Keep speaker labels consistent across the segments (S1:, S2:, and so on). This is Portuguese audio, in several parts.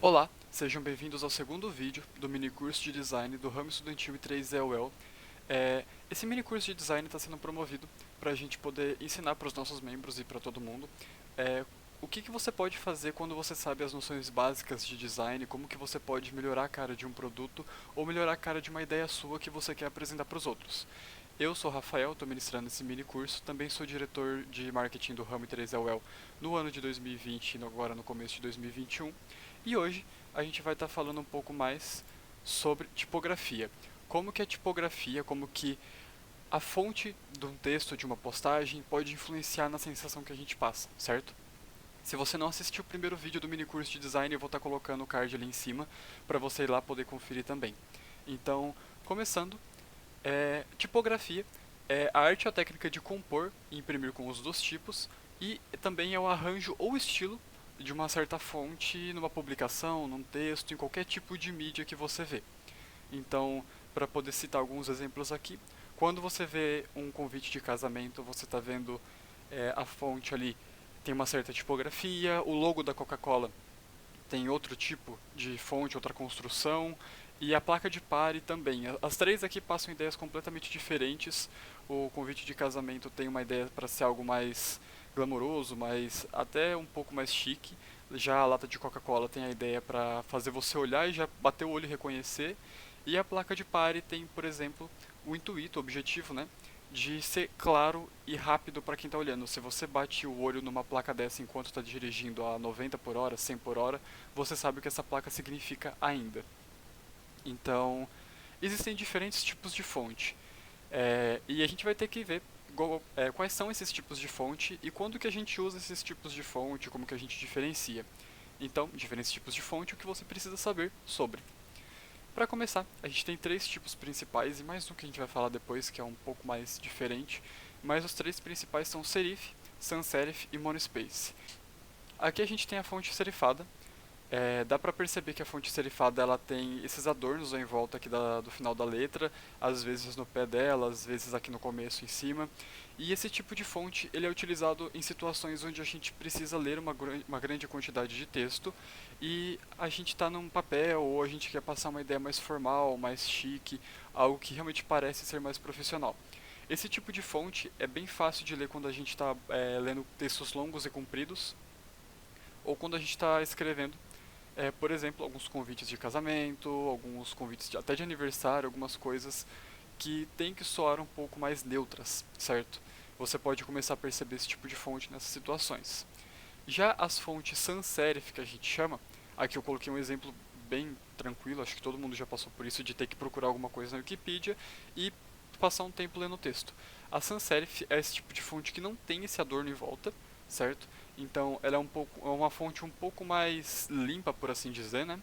S1: Olá, sejam bem-vindos ao segundo vídeo do minicurso de design do ramo estudantil I3EUL. Esse minicurso de design está sendo promovido para a gente poder ensinar para os nossos membros e para todo mundo o que você pode fazer quando você sabe as noções básicas de design, como que você pode melhorar a cara de um produto ou melhorar a cara de uma ideia sua que você quer apresentar para os outros. Eu sou o Rafael, estou ministrando esse mini curso, também sou diretor de marketing do ramo I3EUL no ano de 2020 e agora no começo de 2021. E hoje a gente vai estar falando um pouco mais sobre tipografia. Como que a tipografia, como que a fonte de um texto, de uma postagem, pode influenciar na sensação que a gente passa, certo? Se você não assistiu o primeiro vídeo do mini curso de design, eu vou estar colocando o card ali em cima para você ir lá poder conferir também. Então, começando, tipografia é a arte ou a técnica de compor e imprimir com os dos tipos, e também é o arranjo ou estilo de uma certa fonte numa publicação, num texto, em qualquer tipo de mídia que você vê. Então, para poder citar alguns exemplos aqui, quando você vê um convite de casamento, você está vendo a fonte ali tem uma certa tipografia, o logo da Coca-Cola tem outro tipo de fonte, outra construção, e a placa de pare também. As três aqui passam ideias completamente diferentes. O convite de casamento tem uma ideia para ser algo mais glamouroso, mas até um pouco mais chique. Já a lata de Coca-Cola tem a ideia para fazer você olhar e já bater o olho e reconhecer. E a placa de pare tem, por exemplo, o intuito, o objetivo, né, de ser claro e rápido para quem está olhando. Se você bate o olho numa placa dessa enquanto está dirigindo a 90 por hora, 100 por hora, você sabe o que essa placa significa ainda. Então, existem diferentes tipos de fonte. E a gente vai ter que ver quais são esses tipos de fonte e quando que a gente usa esses tipos de fonte, como que a gente diferencia. Então, diferentes tipos de fonte, o que você precisa saber sobre. Para começar, a gente tem três tipos principais e mais um que a gente vai falar depois que é um pouco mais diferente, mas os três principais são serif, sans serif e monospace. Aqui a gente tem a fonte serifada. Dá para perceber que a fonte serifada ela tem esses adornos em volta aqui do final da letra, às vezes no pé dela, às vezes aqui no começo em cima. E esse tipo de fonte ele é utilizado em situações onde a gente precisa ler uma grande quantidade de texto e a gente está num papel ou a gente quer passar uma ideia mais formal, mais chique, algo que realmente parece ser mais profissional. Esse tipo de fonte é bem fácil de ler quando a gente está lendo textos longos e compridos ou quando a gente está escrevendo por exemplo, alguns convites de casamento, alguns convites até de aniversário, algumas coisas que tem que soar um pouco mais neutras, certo? Você pode começar a perceber esse tipo de fonte nessas situações. Já as fontes sans serif, que a gente chama, aqui eu coloquei um exemplo bem tranquilo, acho que todo mundo já passou por isso, de ter que procurar alguma coisa na Wikipedia e passar um tempo lendo o texto. A sans serif é esse tipo de fonte que não tem esse adorno em volta, certo? Então ela é uma fonte um pouco mais limpa, por assim dizer, né?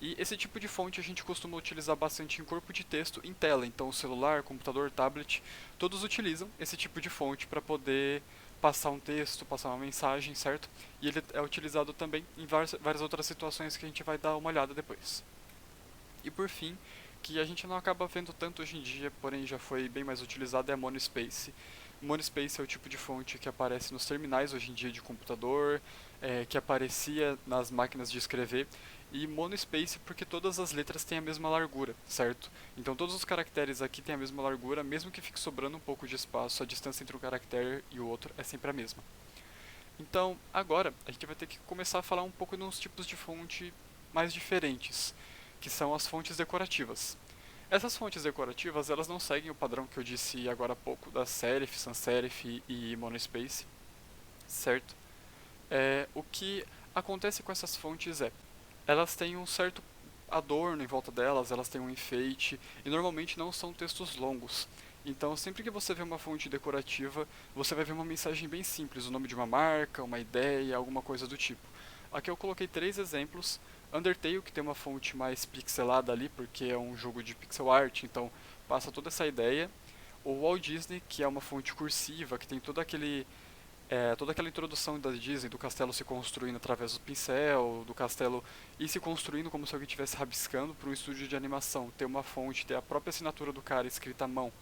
S1: E esse tipo de fonte a gente costuma utilizar bastante em corpo de texto em tela. Então, celular, computador, tablet, todos utilizam esse tipo de fonte para poder passar um texto, passar uma mensagem, certo? E ele é utilizado também em várias outras situações que a gente vai dar uma olhada depois. E por fim, que a gente não acaba vendo tanto hoje em dia, porém já foi bem mais utilizado, é a Monospace. Monospace é o tipo de fonte que aparece nos terminais hoje em dia de computador, que aparecia nas máquinas de escrever, e monospace porque todas as letras têm a mesma largura, certo? Então todos os caracteres aqui têm a mesma largura, mesmo que fique sobrando um pouco de espaço, a distância entre um caractere e o outro é sempre a mesma. Então agora a gente vai ter que começar a falar um pouco de uns tipos de fonte mais diferentes, que são as fontes decorativas. Essas fontes decorativas, elas não seguem o padrão que eu disse agora há pouco, da serif, sans serif e monospace, certo? O que acontece com essas fontes elas têm um certo adorno em volta delas, elas têm um enfeite, e normalmente não são textos longos. Então, sempre que você vê uma fonte decorativa, você vai ver uma mensagem bem simples, o nome de uma marca, uma ideia, alguma coisa do tipo. Aqui eu coloquei três exemplos. Undertale, que tem uma fonte mais pixelada ali, porque é um jogo de pixel art, então passa toda essa ideia. O Walt Disney, que é uma fonte cursiva, que tem toda aquela introdução da Disney, do castelo se construindo através do pincel, do castelo e se construindo como se alguém estivesse rabiscando para um estúdio de animação. Ter uma fonte, ter a própria assinatura do cara escrita à mão,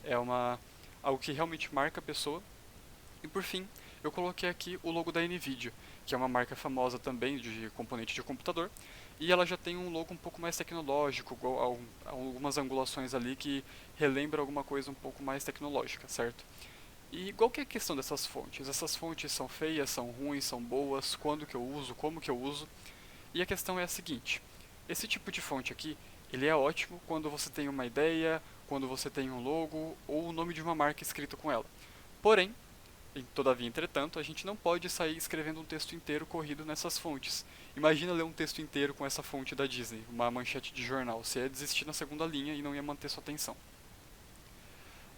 S1: é algo que realmente marca a pessoa. E por fim, eu coloquei aqui o logo da Nvidia, que é uma marca famosa também de componente de computador, e ela já tem um logo um pouco mais tecnológico, algumas angulações ali que relembra alguma coisa um pouco mais tecnológica, certo? E qual que é a questão dessas fontes? Essas fontes são feias, são ruins, são boas, quando que eu uso, como que eu uso? E a questão é a seguinte: esse tipo de fonte aqui, ele é ótimo quando você tem uma ideia, quando você tem um logo ou o nome de uma marca escrito com ela. Porém, todavia, entretanto, a gente não pode sair escrevendo um texto inteiro corrido nessas fontes. Imagina ler um texto inteiro com essa fonte da Disney, uma manchete de jornal. Você ia desistir na segunda linha e não ia manter sua atenção.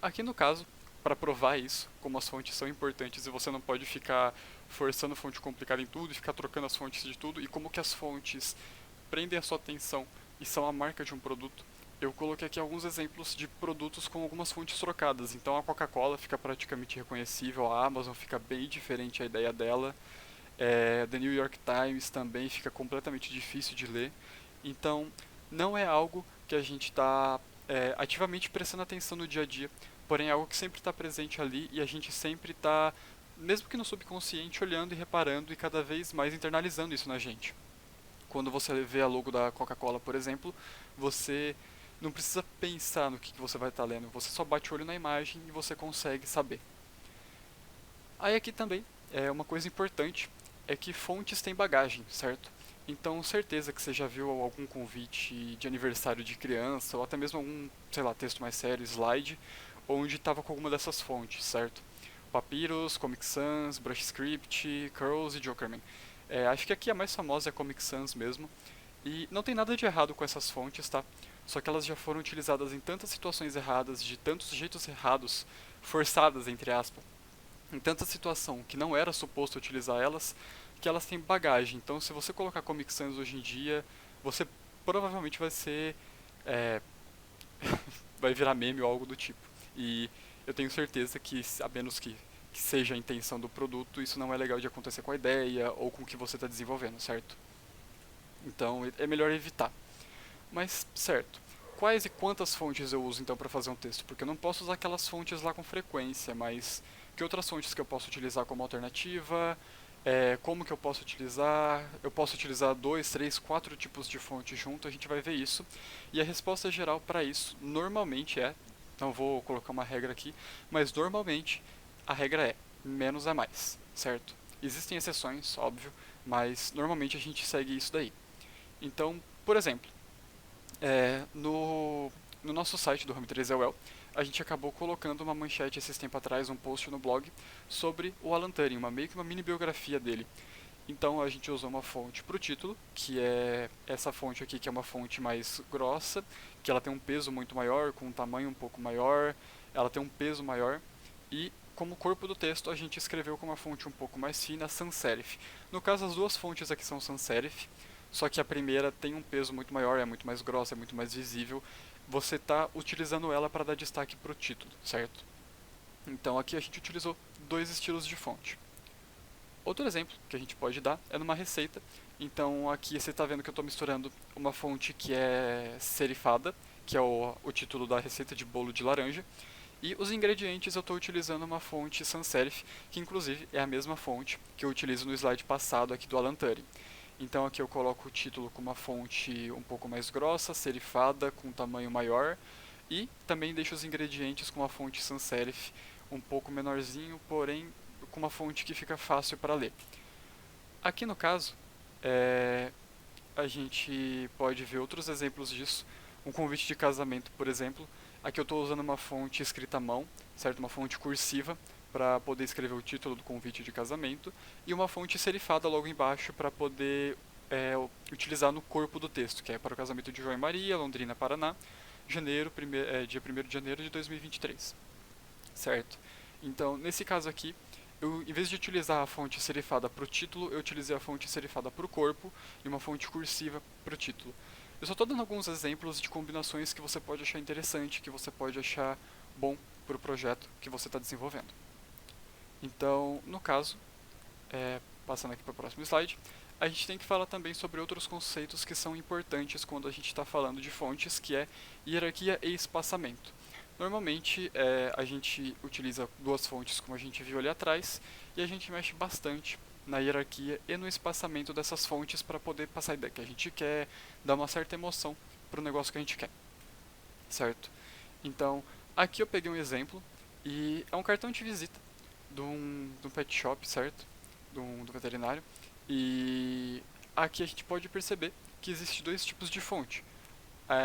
S1: Aqui no caso, para provar isso, como as fontes são importantes e você não pode ficar forçando fonte complicada em tudo e ficar trocando as fontes de tudo, e como que as fontes prendem a sua atenção e são a marca de um produto, eu coloquei aqui alguns exemplos de produtos com algumas fontes trocadas. Então a Coca-Cola fica praticamente reconhecível, a Amazon fica bem diferente a ideia dela, The New York Times também fica completamente difícil de ler. Então não é algo que a gente está ativamente prestando atenção no dia a dia, porém é algo que sempre está presente ali e a gente sempre está, mesmo que no subconsciente, olhando e reparando e cada vez mais internalizando isso na gente. Quando você vê a logo da Coca-Cola, por exemplo, você não precisa pensar no que você vai estar lendo, você só bate o olho na imagem e você consegue saber. Aí aqui também é uma coisa importante, é que fontes têm bagagem, certo? Então, certeza que você já viu algum convite de aniversário de criança, ou até mesmo algum, sei lá, texto mais sério, slide, onde estava com alguma dessas fontes, certo? Papyrus, Comic Sans, BrushScript, Curls e Jokerman. Acho que aqui a mais famosa é a Comic Sans mesmo. E não tem nada de errado com essas fontes, tá? Só que elas já foram utilizadas em tantas situações erradas, de tantos jeitos errados, forçadas, entre aspas, em tanta situação que não era suposto utilizar elas, que elas têm bagagem. Então, se você colocar Comic Sans hoje em dia, você provavelmente vai ser. É, vai virar meme ou algo do tipo. E eu tenho certeza que, a menos que seja a intenção do produto, isso não é legal de acontecer com a ideia ou com o que você está desenvolvendo, certo? Então é melhor evitar. Mas, certo. Quais e quantas fontes eu uso então para fazer um texto? Porque eu não posso usar aquelas fontes lá com frequência, mas que outras fontes que eu posso utilizar como alternativa? Como que eu posso utilizar? Eu posso utilizar dois, três, quatro tipos de fonte junto, a gente vai ver isso. E a resposta geral para isso normalmente é, não vou colocar uma regra aqui, mas normalmente a regra é menos é mais, certo? Existem exceções, óbvio, mas normalmente a gente segue isso daí. Então, por exemplo, no nosso site do Home 3LL, a gente acabou colocando uma manchete esses tempos atrás, um post no blog, sobre o Alan Turing, meio que uma mini biografia dele. Então a gente usou uma fonte para o título, que é essa fonte aqui, que é uma fonte mais grossa, que ela tem um peso muito maior, com um tamanho um pouco maior, ela tem um peso maior, e como corpo do texto a gente escreveu com uma fonte um pouco mais fina, sans serif. No caso, as duas fontes aqui são sans serif, só que a primeira tem um peso muito maior, é muito mais grossa, é muito mais visível. Você está utilizando ela para dar destaque para o título, certo? Então aqui a gente utilizou dois estilos de fonte. Outro exemplo que a gente pode dar é numa receita. Então aqui você está vendo que eu estou misturando uma fonte que é serifada, que é o título da receita de bolo de laranja, e os ingredientes eu estou utilizando uma fonte sans serif, que inclusive é a mesma fonte que eu utilizo no slide passado aqui do Alan Turing. Então aqui eu coloco o título com uma fonte um pouco mais grossa, serifada, com um tamanho maior, e também deixo os ingredientes com uma fonte sans serif um pouco menorzinho, porém com uma fonte que fica fácil para ler. Aqui no caso, a gente pode ver outros exemplos disso. Um convite de casamento, por exemplo. Aqui eu estou usando uma fonte escrita à mão, certo? Uma fonte cursiva para poder escrever o título do convite de casamento e uma fonte serifada logo embaixo para poder utilizar no corpo do texto, que é para o casamento de João e Maria, Londrina, Paraná, dia 1º de janeiro de 2023, certo? Então, nesse caso aqui, em vez de utilizar a fonte serifada para o título, eu utilizei a fonte serifada para o corpo e uma fonte cursiva para o título. Eu só estou dando alguns exemplos de combinações que você pode achar interessante, que você pode achar bom para o projeto que você está desenvolvendo. Então, no caso, passando aqui para o próximo slide, a gente tem que falar também sobre outros conceitos que são importantes quando a gente está falando de fontes, que é hierarquia e espaçamento. Normalmente a gente utiliza duas fontes como a gente viu ali atrás e a gente mexe bastante na hierarquia e no espaçamento dessas fontes para poder passar a ideia que a gente quer, dar uma certa emoção para o negócio que a gente quer, certo? Então, aqui eu peguei um exemplo e é um cartão de visita de um pet shop, certo? Do veterinário. E aqui a gente pode perceber que existe dois tipos de fonte.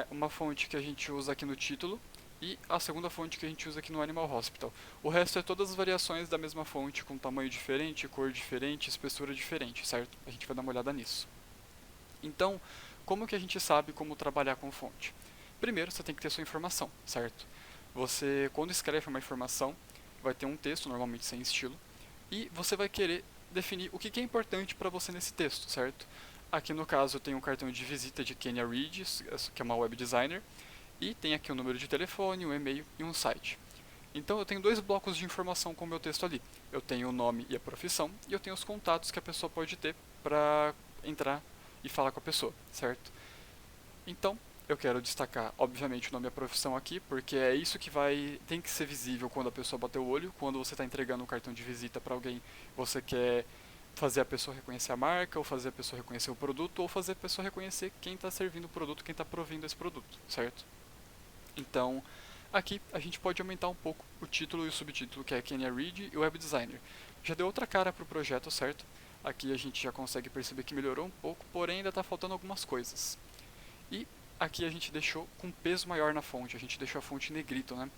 S1: Uma fonte que a gente usa aqui no título e a segunda fonte que a gente usa aqui no Animal Hospital. O resto é todas as variações da mesma fonte, com tamanho diferente, cor diferente, espessura diferente, certo? A gente vai dar uma olhada nisso. Então, como que a gente sabe como trabalhar com fonte? Primeiro, você tem que ter sua informação, certo? Você, quando escreve uma informação, vai ter um texto, normalmente sem estilo, e você vai querer definir o que é importante para você nesse texto, certo? Aqui no caso eu tenho um cartão de visita de Kenya Reed, que é uma web designer, e tem aqui um número de telefone, um e-mail e um site. Então eu tenho dois blocos de informação com o meu texto ali. Eu tenho o nome e a profissão, e eu tenho os contatos que a pessoa pode ter para entrar e falar com a pessoa, certo? Então, eu quero destacar, obviamente, o nome e a profissão aqui, porque é isso que tem que ser visível quando a pessoa bater o olho. Quando você está entregando um cartão de visita para alguém, você quer fazer a pessoa reconhecer a marca, ou fazer a pessoa reconhecer o produto, ou fazer a pessoa reconhecer quem está servindo o produto, quem está provendo esse produto, certo? Então, aqui a gente pode aumentar um pouco o título e o subtítulo, que é Kenya Reed e Web Designer. Já deu outra cara para o projeto, certo? Aqui a gente já consegue perceber que melhorou um pouco, porém ainda está faltando algumas coisas. E aqui a gente deixou com peso maior na fonte, a gente deixou a fonte em negrito, né?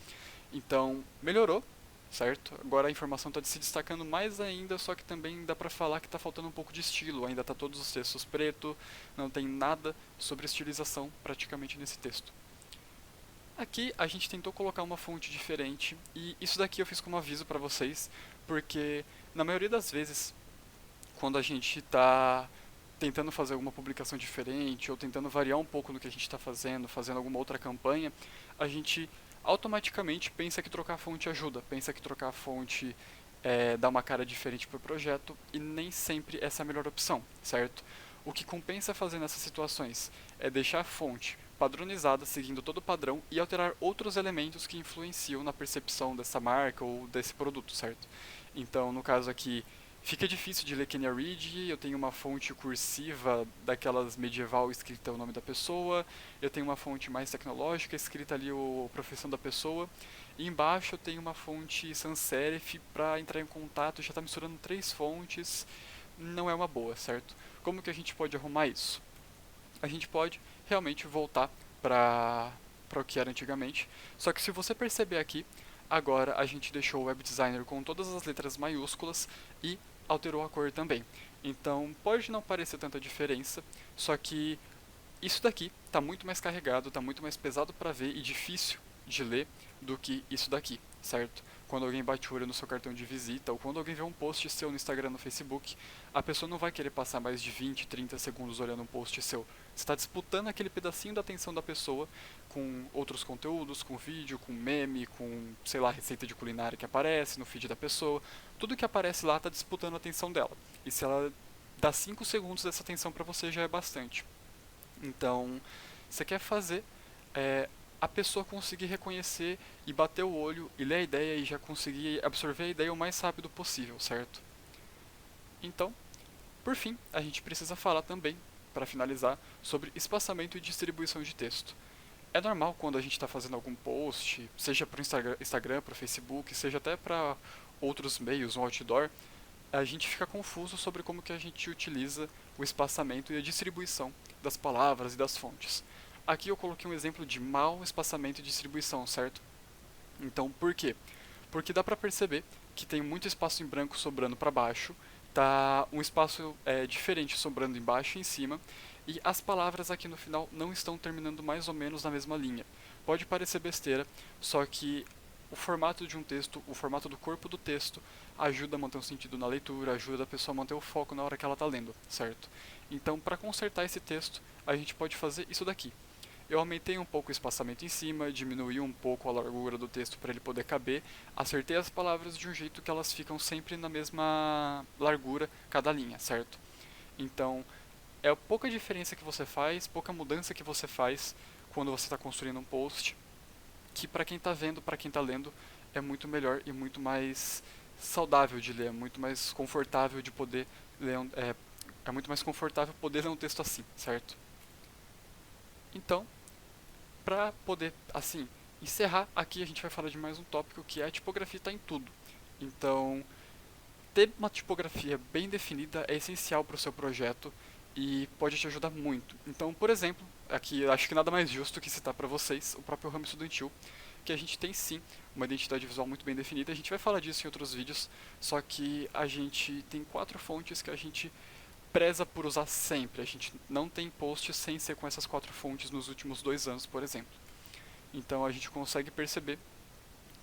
S1: Então, melhorou, certo? Agora a informação está se destacando mais ainda, só que também dá para falar que está faltando um pouco de estilo. Ainda está todos os textos preto, não tem nada sobre estilização praticamente nesse texto. Aqui a gente tentou colocar uma fonte diferente e isso daqui eu fiz como aviso para vocês, porque na maioria das vezes, quando a gente está tentando fazer alguma publicação diferente ou tentando variar um pouco no que a gente está fazendo, fazendo alguma outra campanha, a gente automaticamente pensa que trocar a fonte ajuda, pensa que trocar a fonte dá uma cara diferente para o projeto e nem sempre essa é a melhor opção, certo? O que compensa fazer nessas situações é deixar a fonte padronizada, seguindo todo o padrão, e alterar outros elementos que influenciam na percepção dessa marca ou desse produto, certo? Então, no caso aqui, fica difícil de ler Kenya Reed, eu tenho uma fonte cursiva daquelas medieval escrita o nome da pessoa, eu tenho uma fonte mais tecnológica escrita ali a profissão da pessoa, e embaixo eu tenho uma fonte sans serif para entrar em contato, já está misturando três fontes, não é uma boa, certo? Como que a gente pode arrumar isso? A gente pode realmente voltar para o que era antigamente. Só que se você perceber aqui, agora a gente deixou o web designer com todas as letras maiúsculas e alterou a cor também. Então pode não parecer tanta diferença, só que isso daqui está muito mais carregado, está muito mais pesado para ver e difícil de ler do que isso daqui, certo? Quando alguém bate o olho no seu cartão de visita ou quando alguém vê um post seu no Instagram, no Facebook, a pessoa não vai querer passar mais de 20, 30 segundos olhando um post seu. Você está disputando aquele pedacinho da atenção da pessoa com outros conteúdos, com vídeo, com meme, com, sei lá, receita de culinária que aparece no feed da pessoa. Tudo que aparece lá está disputando a atenção dela. E se ela dá 5 segundos dessa atenção para você já é bastante. Então, você quer fazer é, a pessoa conseguir reconhecer e bater o olho e ler a ideia e já conseguir absorver a ideia o mais rápido possível, certo? Então, por fim, a gente precisa falar também, para finalizar, sobre espaçamento e distribuição de texto. É normal quando a gente está fazendo algum post, seja para o Instagram, para o Facebook, seja até para outros meios, um outdoor, a gente fica confuso sobre como que a gente utiliza o espaçamento e a distribuição das palavras e das fontes. Aqui eu coloquei um exemplo de mau espaçamento e distribuição, certo? Então, por quê? Porque dá para perceber que tem muito espaço em branco sobrando para baixo, tá um espaço diferente sobrando embaixo e em cima, e as palavras aqui no final não estão terminando mais ou menos na mesma linha. Pode parecer besteira, só que o formato de um texto, o formato do corpo do texto, ajuda a manter um sentido na leitura, ajuda a pessoa a manter o foco na hora que ela está lendo, certo? Então, para consertar esse texto, a gente pode fazer isso daqui. Eu aumentei um pouco o espaçamento em cima, diminui um pouco a largura do texto para ele poder caber, acertei as palavras de um jeito que elas ficam sempre na mesma largura cada linha, certo? Então, é pouca diferença que você faz, pouca mudança que você faz quando você está construindo um post, que para quem está vendo, para quem está lendo, é muito melhor e muito mais saudável de ler, muito mais confortável de poder ler, é muito mais confortável poder ler um texto assim, certo? Então, para poder, assim, encerrar aqui, a gente vai falar de mais um tópico que é a tipografia está em tudo. Então, ter uma tipografia bem definida é essencial para o seu projeto e pode te ajudar muito. Então, por exemplo, aqui eu acho que nada mais justo que citar para vocês o próprio ramo estudantil, que a gente tem sim uma identidade visual muito bem definida. A gente vai falar disso em outros vídeos, só que a gente tem 4 fontes que a gente preza por usar sempre. A gente não tem post sem ser com essas 4 fontes nos últimos 2 anos, por exemplo. Então a gente consegue perceber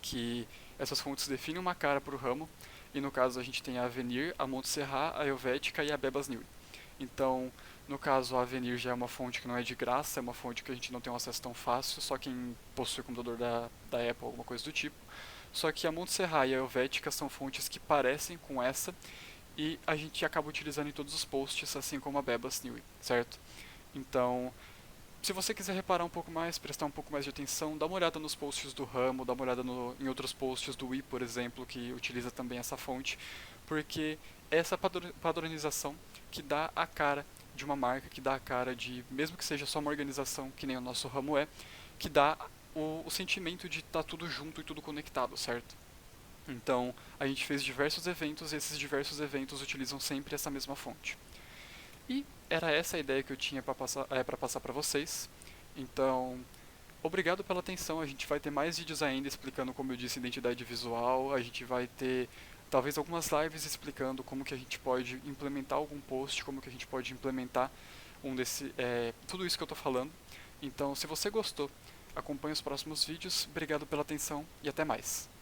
S1: que essas fontes definem uma cara para o ramo, e no caso a gente tem a Avenir, a Montserrat, a Helvética e a Bebas Neue. Então, no caso, a Avenir já é uma fonte que não é de graça, é uma fonte que a gente não tem um acesso tão fácil, só quem possui computador da Apple, alguma coisa do tipo. Só que a Montserrat e a Helvética são fontes que parecem com essa, e a gente acaba utilizando em todos os posts, assim como a Bebas Neue, certo? Então, se você quiser reparar um pouco mais, prestar um pouco mais de atenção, dá uma olhada nos posts do ramo, dá uma olhada em outros posts do Wii, por exemplo, que utiliza também essa fonte, porque é essa padronização que dá a cara de uma marca, que dá a cara de, mesmo que seja só uma organização, que nem o nosso ramo é, que dá o sentimento de estar tudo junto e tudo conectado, certo? Então, a gente fez diversos eventos e esses diversos eventos utilizam sempre essa mesma fonte. E era essa a ideia que eu tinha para passar para vocês. Então, obrigado pela atenção. A gente vai ter mais vídeos ainda explicando, como eu disse, identidade visual. A gente vai ter talvez algumas lives explicando como que a gente pode implementar algum post, como que a gente pode implementar tudo isso que eu estou falando. Então, se você gostou, acompanhe os próximos vídeos. Obrigado pela atenção e até mais.